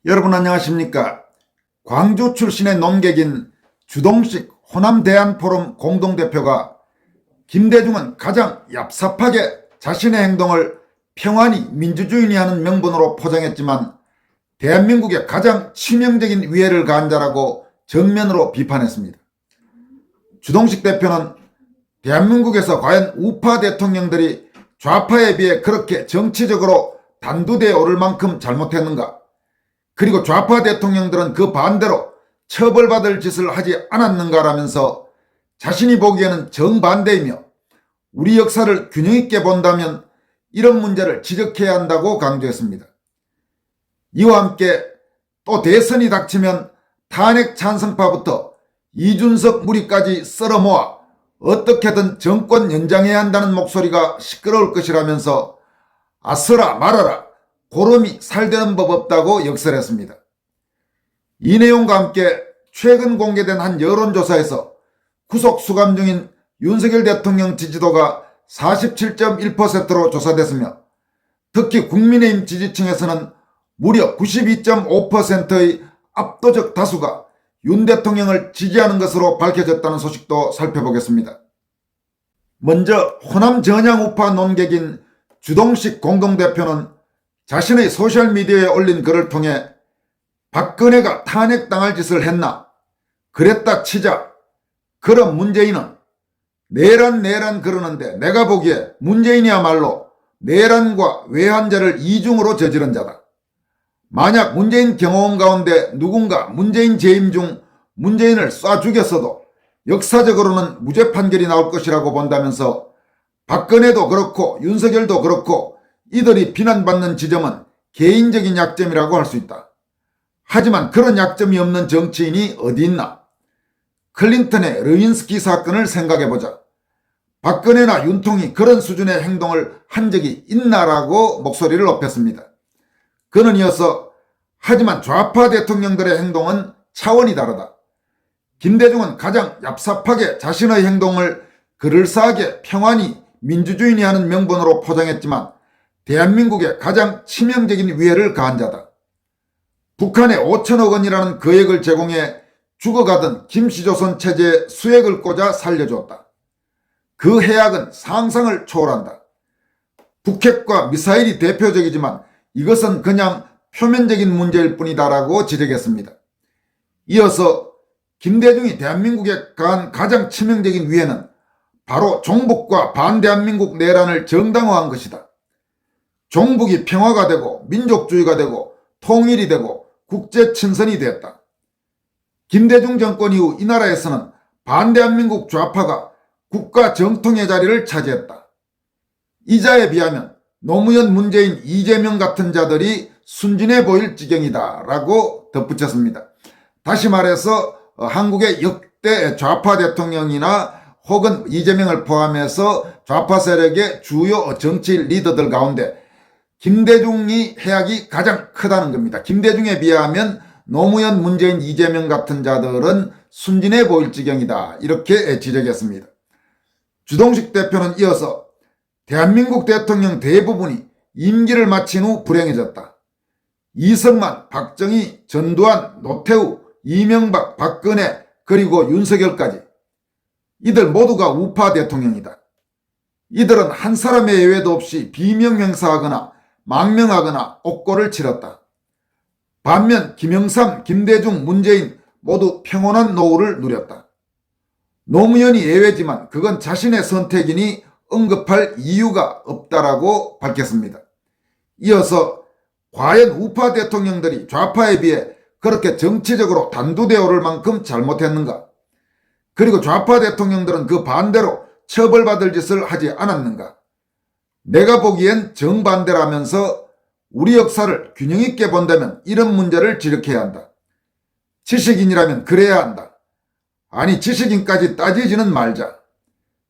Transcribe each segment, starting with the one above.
여러분 안녕하십니까? 광주 출신의 논객인 주동식 호남대안포럼 공동대표가 김대중은 가장 얍삽하게 자신의 행동을 평안히 민주주의니 하는 명분으로 포장했지만 대한민국에 가장 치명적인 위해를 가한 자라고 정면으로 비판했습니다. 주동식 대표는 대한민국에서 과연 우파 대통령들이 좌파에 비해 그렇게 정치적으로 단두대에 오를 만큼 잘못했는가? 그리고 좌파 대통령들은 그 반대로 처벌받을 짓을 하지 않았는가라면서 자신이 보기에는 정반대이며 우리 역사를 균형 있게 본다면 이런 문제를 지적해야 한다고 강조했습니다. 이와 함께 또 대선이 닥치면 탄핵 찬성파부터 이준석 무리까지 썰어 모아 어떻게든 정권 연장해야 한다는 목소리가 시끄러울 것이라면서 아서라 말아라 고름이 살되는 법 없다고 역설했습니다. 이 내용과 함께 최근 공개된 한 여론조사에서 구속 수감 중인 윤석열 대통령 지지도가 47.1%로 조사됐으며 특히 국민의힘 지지층에서는 무려 92.5%의 압도적 다수가 윤 대통령을 지지하는 것으로 밝혀졌다는 소식도 살펴보겠습니다. 먼저 호남 전향 우파 논객인 주동식 공동대표는 자신의 소셜미디어에 올린 글을 통해 박근혜가 탄핵당할 짓을 했나? 그랬다 치자. 그럼 문재인은 내란 그러는데 내가 보기에 문재인이야말로 내란과 외환죄를 이중으로 저지른 자다. 만약 문재인 경호원 가운데 누군가 문재인 재임 중 문재인을 쏴 죽였어도 역사적으로는 무죄 판결이 나올 것이라고 본다면서 박근혜도 그렇고 윤석열도 그렇고 이들이 비난받는 지점은 개인적인 약점이라고 할 수 있다. 하지만 그런 약점이 없는 정치인이 어디 있나? 클린턴의 르윈스키 사건을 생각해보자. 박근혜나 윤통이 그런 수준의 행동을 한 적이 있나라고 목소리를 높였습니다. 그는 이어서 하지만 좌파 대통령들의 행동은 차원이 다르다. 김대중은 가장 얍삽하게 자신의 행동을 그럴싸하게 평안히 민주주의니 하는 명분으로 포장했지만 대한민국에 가장 치명적인 위해를 가한 자다. 북한에 5천억 원이라는 거액을 제공해 죽어가던 김씨조선 체제에 수액을 꽂아 살려주었다. 그 해악은 상상을 초월한다. 북핵과 미사일이 대표적이지만 이것은 그냥 표면적인 문제일 뿐이다라고 지적했습니다. 이어서 김대중이 대한민국에 가한 가장 치명적인 위해는 바로 종북과 반대한민국 내란을 정당화한 것이다. 종북이 평화가 되고 민족주의가 되고 통일이 되고 국제친선이 되었다. 김대중 정권 이후 이 나라에서는 반대한민국 좌파가 국가 정통의 자리를 차지했다. 이자에 비하면 노무현, 문재인, 이재명 같은 자들이 순진해 보일 지경이다 라고 덧붙였습니다. 다시 말해서 한국의 역대 좌파 대통령이나 혹은 이재명을 포함해서 좌파 세력의 주요 정치 리더들 가운데 김대중이 해악이 가장 크다는 겁니다. 김대중에 비하면 노무현, 문재인, 이재명 같은 자들은 순진해 보일 지경이다 이렇게 지적했습니다. 주동식 대표는 이어서 대한민국 대통령 대부분이 임기를 마친 후 불행해졌다. 이승만, 박정희, 전두환, 노태우, 이명박, 박근혜 그리고 윤석열까지 이들 모두가 우파 대통령이다. 이들은 한 사람의 예외도 없이 비명행사하거나 망명하거나 옥고를 치렀다. 반면 김영삼, 김대중, 문재인 모두 평온한 노후를 누렸다. 노무현이 예외지만 그건 자신의 선택이니 언급할 이유가 없다라고 밝혔습니다. 이어서 과연 우파 대통령들이 좌파에 비해 그렇게 정치적으로 단두대에 오를 만큼 잘못했는가? 그리고 좌파 대통령들은 그 반대로 처벌받을 짓을 하지 않았는가? 내가 보기엔 정반대라면서 우리 역사를 균형 있게 본다면 이런 문제를 지적해야 한다. 지식인이라면 그래야 한다. 아니 지식인까지 따지지는 말자.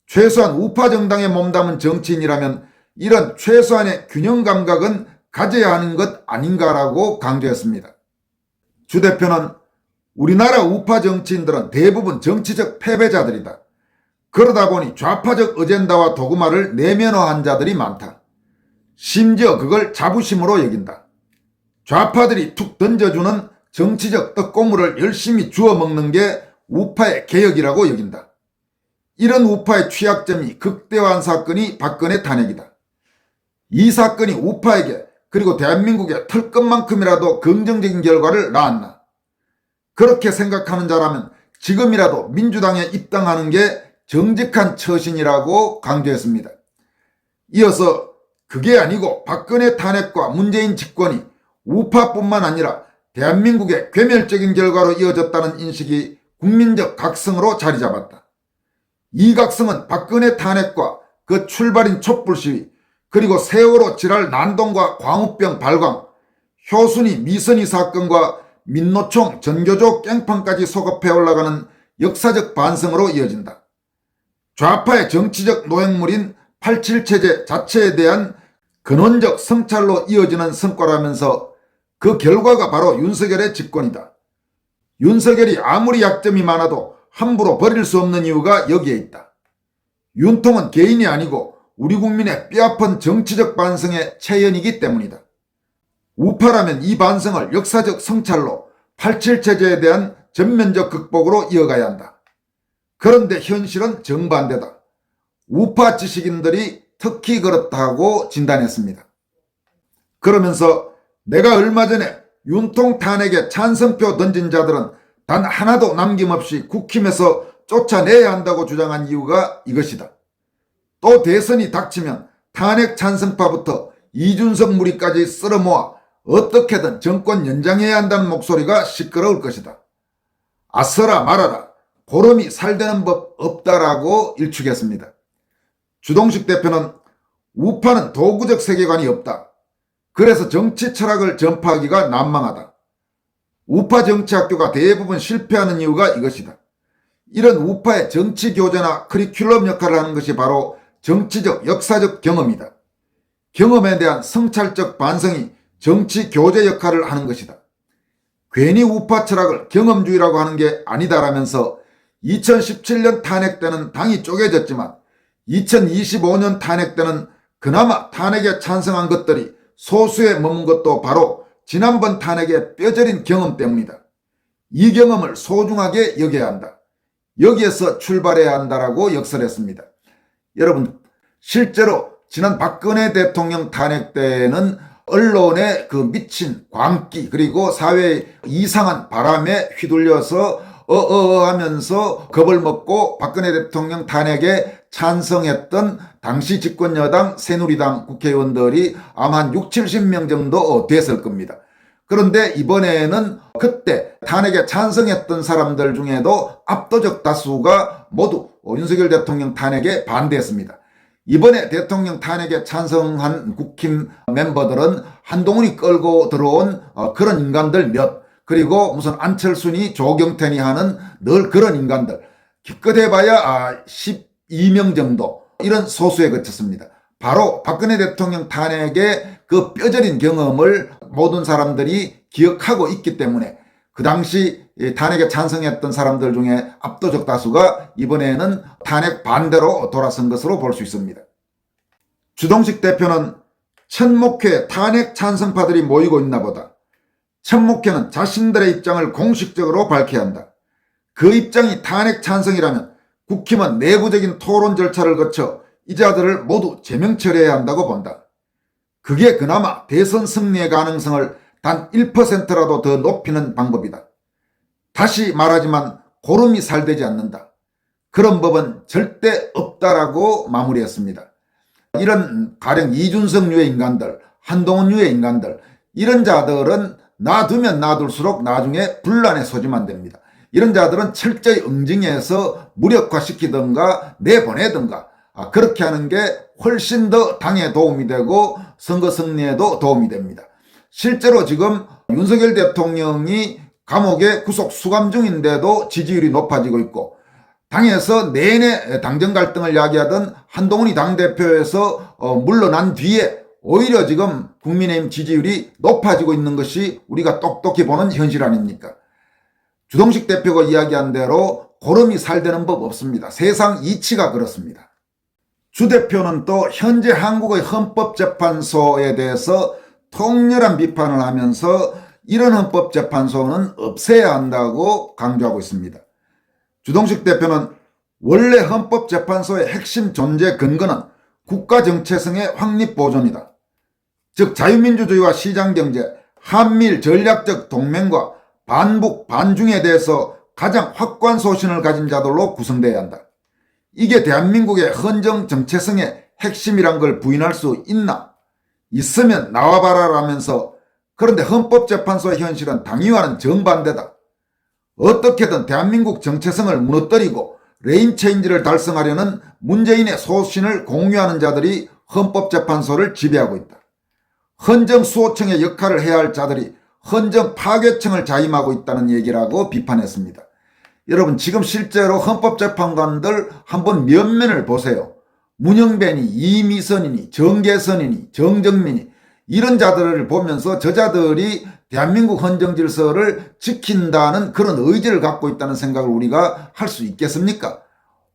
최소한 우파 정당에 몸담은 정치인이라면 이런 최소한의 균형 감각은 가져야 하는 것 아닌가라고 강조했습니다. 주 대표는 우리나라 우파 정치인들은 대부분 정치적 패배자들이다. 그러다 보니 좌파적 어젠다와 도구마를 내면화한 자들이 많다. 심지어 그걸 자부심으로 여긴다. 좌파들이 툭 던져주는 정치적 떡고물을 열심히 주워 먹는 게 우파의 개혁이라고 여긴다. 이런 우파의 취약점이 극대화한 사건이 박근혜 탄핵이다. 이 사건이 우파에게 그리고 대한민국의 털끝만큼이라도 긍정적인 결과를 낳았나? 그렇게 생각하는 자라면 지금이라도 민주당에 입당하는 게 정직한 처신이라고 강조했습니다. 이어서 그게 아니고 박근혜 탄핵과 문재인 집권이 우파뿐만 아니라 대한민국의 괴멸적인 결과로 이어졌다는 인식이 국민적 각성으로 자리 잡았다. 이 각성은 박근혜 탄핵과 그 출발인 촛불시위, 그리고 세월호 지랄 난동과 광우병 발광, 효순이 미선희 사건과 민노총 전교조 깽판까지 소급해 올라가는 역사적 반성으로 이어진다. 좌파의 정치적 노획물인 87체제 자체에 대한 근원적 성찰로 이어지는 성과라면서 그 결과가 바로 윤석열의 집권이다. 윤석열이 아무리 약점이 많아도 함부로 버릴 수 없는 이유가 여기에 있다. 윤통은 개인이 아니고 우리 국민의 뼈아픈 정치적 반성의 체현이기 때문이다. 우파라면 이 반성을 역사적 성찰로 87체제에 대한 전면적 극복으로 이어가야 한다. 그런데 현실은 정반대다. 우파 지식인들이 특히 그렇다고 진단했습니다. 그러면서 내가 얼마 전에 윤통 탄핵에 찬성표 던진 자들은 단 하나도 남김없이 국힘에서 쫓아내야 한다고 주장한 이유가 이것이다. 또 대선이 닥치면 탄핵 찬성파부터 이준석 무리까지 쓸어모아 어떻게든 정권 연장해야 한다는 목소리가 시끄러울 것이다. 아서라 말아라. 고름이 살되는 법 없다라고 일축했습니다. 주동식 대표는 우파는 도구적 세계관이 없다. 그래서 정치 철학을 전파하기가 난망하다. 우파 정치학교가 대부분 실패하는 이유가 이것이다. 이런 우파의 정치 교재나 커리큘럼 역할을 하는 것이 바로 정치적 역사적 경험이다. 경험에 대한 성찰적 반성이 정치 교재 역할을 하는 것이다. 괜히 우파 철학을 경험주의라고 하는 게 아니다라면서 2017년 탄핵 때는 당이 쪼개졌지만 2025년 탄핵 때는 그나마 탄핵에 찬성한 것들이 소수에 머문 것도 바로 지난번 탄핵의 뼈저린 경험 때문이다. 이 경험을 소중하게 여겨야 한다. 여기에서 출발해야 한다라고 역설했습니다. 여러분, 실제로 지난 박근혜 대통령 탄핵 때는 언론의 그 미친 광기 그리고 사회의 이상한 바람에 휘둘려서 하면서 겁을 먹고 박근혜 대통령 탄핵에 찬성했던 당시 집권여당 새누리당 국회의원들이 아마 한 60-70명 정도 됐을 겁니다. 그런데 이번에는 그때 탄핵에 찬성했던 사람들 중에도 압도적 다수가 모두 윤석열 대통령 탄핵에 반대했습니다. 이번에 대통령 탄핵에 찬성한 국힘 멤버들은 한동훈이 끌고 들어온 그런 인간들 몇, 그리고 무슨 안철순이 조경태니 하는 늘 그런 인간들, 기껏해봐야 12명 정도, 이런 소수에 그쳤습니다. 바로 박근혜 대통령 탄핵의 그 뼈저린 경험을 모든 사람들이 기억하고 있기 때문에 그 당시 탄핵에 찬성했던 사람들 중에 압도적 다수가 이번에는 탄핵 반대로 돌아선 것으로 볼 수 있습니다. 주동식 대표는 천목회 탄핵 찬성파들이 모이고 있나 보다. 천목회는 자신들의 입장을 공식적으로 밝혀야 한다. 그 입장이 탄핵 찬성이라면 국힘은 내부적인 토론 절차를 거쳐 이 자들을 모두 제명 처리해야 한다고 본다. 그게 그나마 대선 승리의 가능성을 단 1%라도 더 높이는 방법이다. 다시 말하지만 고름이 살되지 않는다. 그런 법은 절대 없다라고 마무리했습니다. 이런 가령 이준석류의 인간들, 한동훈류의 인간들, 이런 자들은 놔두면 놔둘수록 나중에 분란의 소지만 됩니다. 이런 자들은 철저히 응징해서 무력화시키든가 내보내든가 그렇게 하는 게 훨씬 더 당에 도움이 되고 선거 승리에도 도움이 됩니다. 실제로 지금 윤석열 대통령이 감옥에 구속 수감 중인데도 지지율이 높아지고 있고, 당에서 내내 당정 갈등을 야기하던 한동훈이 당대표에서 물러난 뒤에 오히려 지금 국민의힘 지지율이 높아지고 있는 것이 우리가 똑똑히 보는 현실 아닙니까? 주동식 대표가 이야기한 대로 고름이 살되는 법 없습니다. 세상 이치가 그렇습니다. 주 대표는 또 현재 한국의 헌법재판소에 대해서 통렬한 비판을 하면서 이런 헌법재판소는 없애야 한다고 강조하고 있습니다. 주동식 대표는 원래 헌법재판소의 핵심 존재 근거는 국가정체성의 확립 보존이다. 즉 자유민주주의와 시장경제, 한미일 전략적 동맹과 반북, 반중에 대해서 가장 확고한 소신을 가진 자들로 구성되어야 한다. 이게 대한민국의 헌정 정체성의 핵심이란 걸 부인할 수 있나? 있으면 나와봐라 라면서 그런데 헌법재판소의 현실은 당위와는 정반대다. 어떻게든 대한민국 정체성을 무너뜨리고 레임 체인지를 달성하려는 문재인의 소신을 공유하는 자들이 헌법재판소를 지배하고 있다. 헌정수호청의 역할을 해야 할 자들이 헌정 파괴청을 자임하고 있다는 얘기라고 비판했습니다. 여러분 지금 실제로 헌법재판관들 한번 면면을 보세요. 문영배니 이미선이니 정계선이니 정정민이 이런 자들을 보면서 저자들이 대한민국 헌정질서를 지킨다는 그런 의지를 갖고 있다는 생각을 우리가 할 수 있겠습니까?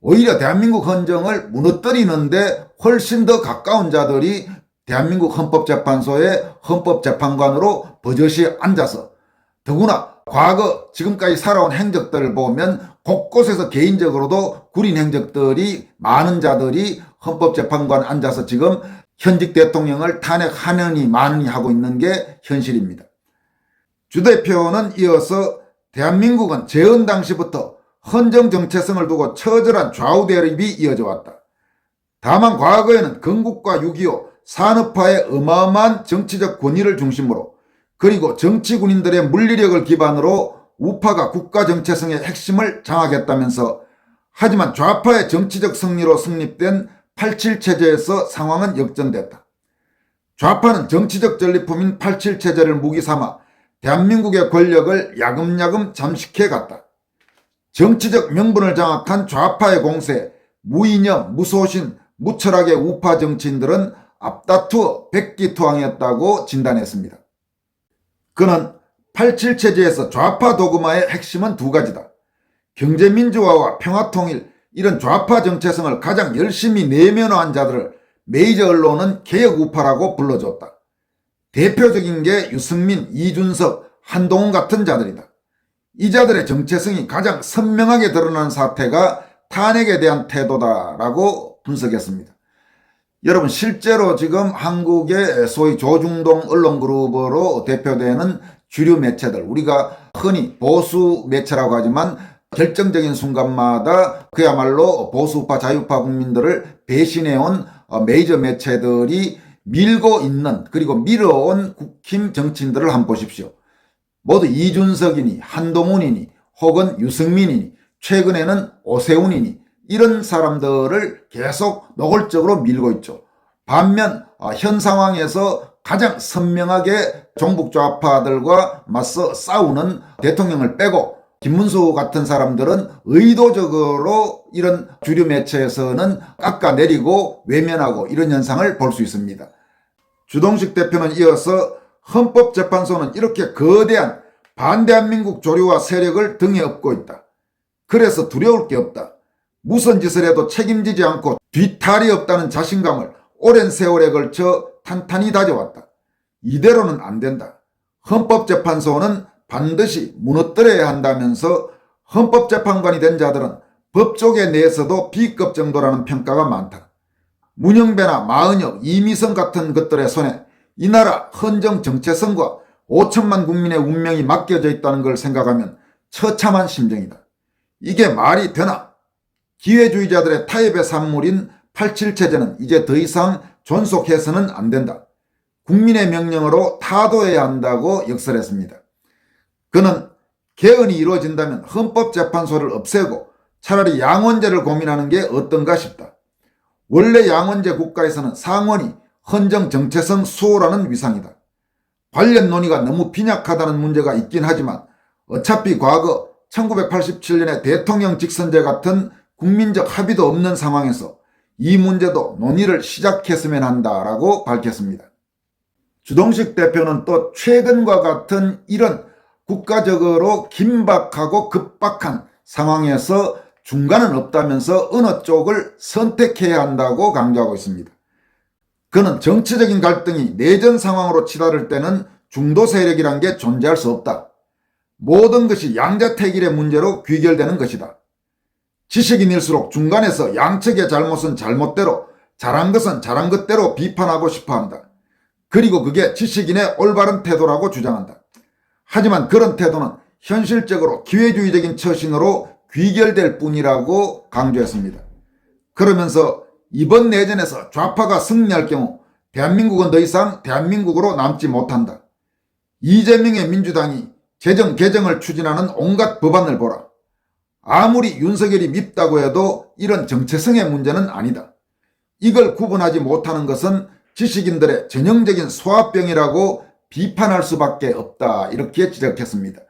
오히려 대한민국 헌정을 무너뜨리는데 훨씬 더 가까운 자들이 대한민국 헌법재판소의 헌법재판관으로 버젓이 앉아서 더구나 과거 지금까지 살아온 행적들을 보면 곳곳에서 개인적으로도 구린 행적들이 많은 자들이 헌법재판관 앉아서 지금 현직 대통령을 탄핵하느니 마느니 하고 있는 게 현실입니다. 주 대표는 이어서 대한민국은 재헌 당시부터 헌정 정체성을 두고 처절한 좌우 대립이 이어져 왔다. 다만 과거에는 건국과 6.25 산업화의 어마어마한 정치적 권위를 중심으로 그리고 정치 군인들의 물리력을 기반으로 우파가 국가 정체성의 핵심을 장악했다면서 하지만 좌파의 정치적 승리로 성립된 87 체제에서 상황은 역전됐다. 좌파는 정치적 전리품인 87 체제를 무기 삼아 대한민국의 권력을 야금야금 잠식해 갔다. 정치적 명분을 장악한 좌파의 공세, 무이념, 무소신, 무철학의 우파 정치인들은 앞다투어 백기투항이었다고 진단했습니다. 그는 87 체제에서 좌파 도그마의 핵심은 두 가지다. 경제민주화와 평화통일 이런 좌파 정체성을 가장 열심히 내면화한 자들을 메이저 언론은 개혁우파라고 불러줬다. 대표적인 게 유승민, 이준석, 한동훈 같은 자들이다. 이 자들의 정체성이 가장 선명하게 드러나는 사태가 탄핵에 대한 태도다라고 분석했습니다. 여러분 실제로 지금 한국의 소위 조중동 언론그룹으로 대표되는 주류 매체들 우리가 흔히 보수 매체라고 하지만 결정적인 순간마다 그야말로 보수파 자유파 국민들을 배신해온 메이저 매체들이 밀고 있는 그리고 밀어온 국힘 정치인들을 한번 보십시오. 모두 이준석이니 한동훈이니 혹은 유승민이니 최근에는 오세훈이니 이런 사람들을 계속 노골적으로 밀고 있죠. 반면 현 상황에서 가장 선명하게 종북 좌파들과 맞서 싸우는 대통령을 빼고 김문수 같은 사람들은 의도적으로 이런 주류 매체에서는 깎아내리고 외면하고 이런 현상을 볼 수 있습니다. 주동식 대표는 이어서 헌법재판소는 이렇게 거대한 반대한민국 조류와 세력을 등에 업고 있다. 그래서 두려울 게 없다. 무슨 짓을 해도 책임지지 않고 뒤탈이 없다는 자신감을 오랜 세월에 걸쳐 탄탄히 다져왔다. 이대로는 안 된다. 헌법재판소는 반드시 무너뜨려야 한다면서 헌법재판관이 된 자들은 법조계 내에서도 B급 정도라는 평가가 많다. 문영배나 마은혁, 이미선 같은 것들의 손에 이 나라 헌정 정체성과 5천만 국민의 운명이 맡겨져 있다는 걸 생각하면 처참한 심정이다. 이게 말이 되나? 기회주의자들의 타협의 산물인 87 체제는 이제 더 이상 존속해서는 안 된다. 국민의 명령으로 타도해야 한다고 역설했습니다. 그는 개헌이 이루어진다면 헌법재판소를 없애고 차라리 양원제를 고민하는 게 어떤가 싶다. 원래 양원제 국가에서는 상원이 헌정 정체성 수호라는 위상이다. 관련 논의가 너무 빈약하다는 문제가 있긴 하지만 어차피 과거 1987년의 대통령 직선제 같은 국민적 합의도 없는 상황에서 이 문제도 논의를 시작했으면 한다라고 밝혔습니다. 주동식 대표는 또 최근과 같은 이런 국가적으로 긴박하고 급박한 상황에서 중간은 없다면서 어느 쪽을 선택해야 한다고 강조하고 있습니다. 그는 정치적인 갈등이 내전 상황으로 치달을 때는 중도 세력이란 게 존재할 수 없다. 모든 것이 양자택일의 문제로 귀결되는 것이다. 지식인일수록 중간에서 양측의 잘못은 잘못대로, 잘한 것은 잘한 것대로 비판하고 싶어한다. 그리고 그게 지식인의 올바른 태도라고 주장한다. 하지만 그런 태도는 현실적으로 기회주의적인 처신으로 귀결될 뿐이라고 강조했습니다. 그러면서 이번 내전에서 좌파가 승리할 경우 대한민국은 더 이상 대한민국으로 남지 못한다. 이재명의 민주당이 재정 개정을 추진하는 온갖 법안을 보라. 아무리 윤석열이 밉다고 해도 이런 정체성의 문제는 아니다. 이걸 구분하지 못하는 것은 지식인들의 전형적인 소화병이라고 비판할 수밖에 없다. 이렇게 지적했습니다.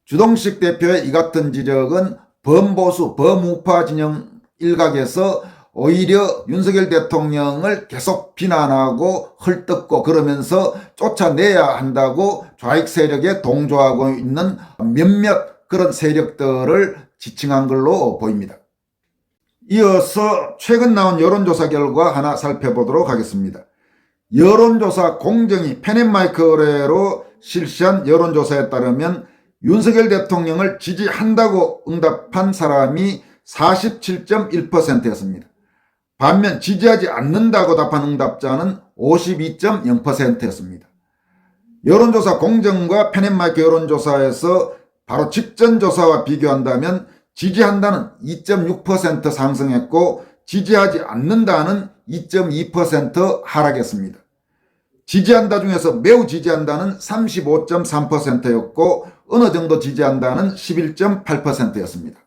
주동식 대표의 이 같은 지적은 범보수, 범우파 진영 일각에서 오히려 윤석열 대통령을 계속 비난하고 헐뜯고 그러면서 쫓아내야 한다고 좌익 세력에 동조하고 있는 몇몇 그런 세력들을 지칭한 걸로 보입니다. 이어서 최근 나온 여론조사 결과 하나 살펴보도록 하겠습니다. 여론조사 공정위 펜앤마이크 의뢰로 실시한 여론조사에 따르면 윤석열 대통령을 지지한다고 응답한 사람이 47.1%였습니다. 반면 지지하지 않는다고 답한 응답자는 52.0%였습니다. 여론조사 공정과 펜앤마이크 여론조사에서 바로 직전 조사와 비교한다면 지지한다는 2.6% 상승했고 지지하지 않는다는 2.2% 하락했습니다. 지지한다 중에서 매우 지지한다는 35.3%였고 어느 정도 지지한다는 11.8%였습니다.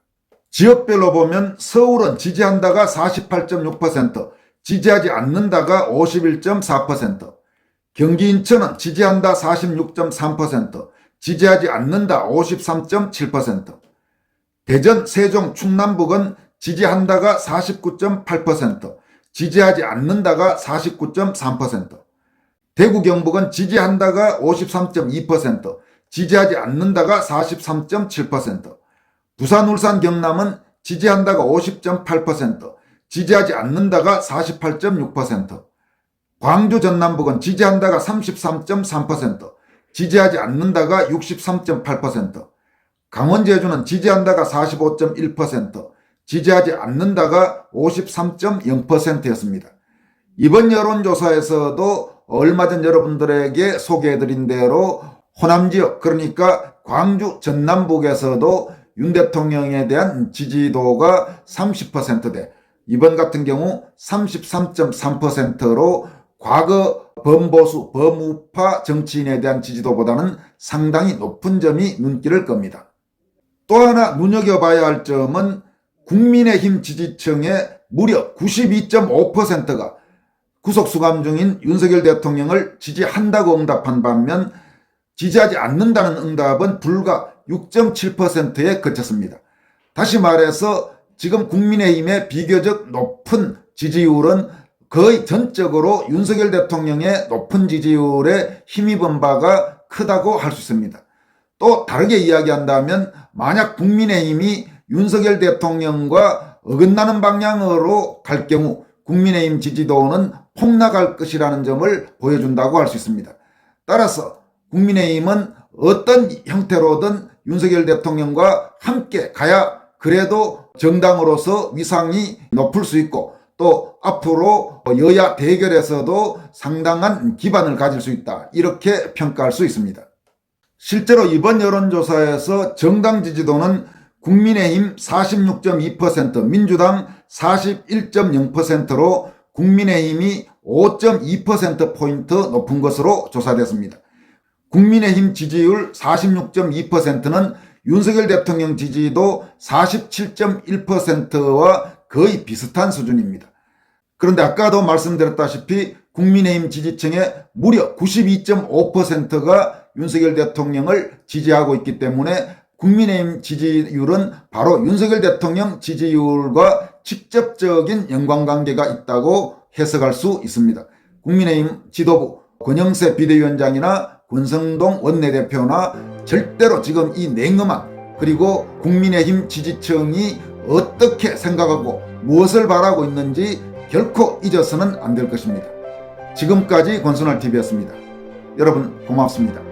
지역별로 보면 서울은 지지한다가 48.6%, 지지하지 않는다가 51.4%, 경기 인천은 지지한다 46.3%, 지지하지 않는다 53.7%, 대전, 세종, 충남북은 지지한다가 49.8%, 지지하지 않는다가 49.3%, 대구, 경북은 지지한다가 53.2%, 지지하지 않는다가 43.7%, 부산, 울산, 경남은 지지한다가 50.8%, 지지하지 않는다가 48.6%, 광주, 전남북은 지지한다가 33.3%, 지지하지 않는다가 63.8%, 강원, 제주는 지지한다가 45.1%, 지지하지 않는다가 53.0%였습니다. 이번 여론조사에서도 얼마 전 여러분들에게 소개해드린 대로 호남지역, 그러니까 광주, 전남북에서도 윤 대통령에 대한 지지도가 30%대, 이번 같은 경우 33.3%로 과거 범보수, 범우파 정치인에 대한 지지도보다는 상당히 높은 점이 눈길을 끕니다. 또 하나 눈여겨봐야 할 점은 국민의힘 지지층의 무려 92.5%가 구속수감 중인 윤석열 대통령을 지지한다고 응답한 반면 지지하지 않는다는 응답은 불과 6.7%에 그쳤습니다. 다시 말해서 지금 국민의힘의 비교적 높은 지지율은 거의 전적으로 윤석열 대통령의 높은 지지율에 힘입은 바가 크다고 할 수 있습니다. 또 다르게 이야기한다면 만약 국민의힘이 윤석열 대통령과 어긋나는 방향으로 갈 경우 국민의힘 지지도는 폭락할 것이라는 점을 보여준다고 할 수 있습니다. 따라서 국민의힘은 어떤 형태로든 윤석열 대통령과 함께 가야 그래도 정당으로서 위상이 높을 수 있고 또 앞으로 여야 대결에서도 상당한 기반을 가질 수 있다, 이렇게 평가할 수 있습니다. 실제로 이번 여론조사에서 정당 지지도는 국민의힘 46.2%, 민주당 41.0%로 국민의힘이 5.2%포인트 높은 것으로 조사됐습니다. 국민의힘 지지율 46.2%는 윤석열 대통령 지지도 47.1%와 거의 비슷한 수준입니다. 그런데 아까도 말씀드렸다시피 국민의힘 지지층의 무려 92.5%가 윤석열 대통령을 지지하고 있기 때문에 국민의힘 지지율은 바로 윤석열 대통령 지지율과 직접적인 연관관계가 있다고 해석할 수 있습니다. 국민의힘 지도부 권영세 비대위원장이나 권성동 원내대표나 절대로 지금 이 냉엄한, 그리고 국민의힘 지지층이 어떻게 생각하고 무엇을 바라고 있는지 결코 잊어서는 안 될 것입니다. 지금까지 권순알TV였습니다. 여러분 고맙습니다.